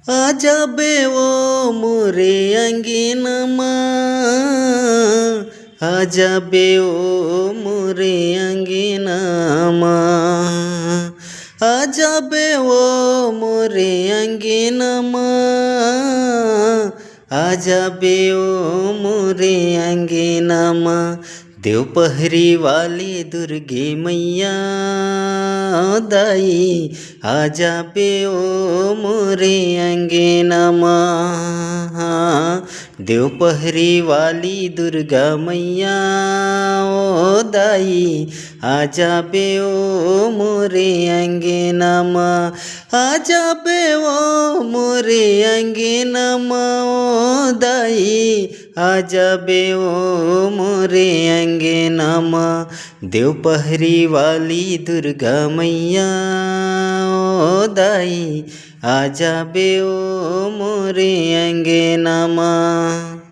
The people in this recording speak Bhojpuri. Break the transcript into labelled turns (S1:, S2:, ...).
S1: आजा बे ओ मोरे अंगीनमा, आजा बे ओ मोरे अंगीनमा, आजा बे ओ मोरे अंगीनमा, आजा बे ओ मोरे अंगीनमा। देव पहरी वाली दुर्गे मैया दाई, आजा बे ओ मोरे अंगीनमा। देव पहरी वाली दुर्गा मैया ओ दाई, आजा बे ओ मोरे अंगीनमा, आजा बे ओ मोरे अंगीनमा ओ दाई, आजा बे ओ मोरे अंगीनमा। देव पहरी वाली दुर्गा मैया ओ दाई, आजा बे ओ मोरे अंगीनमा।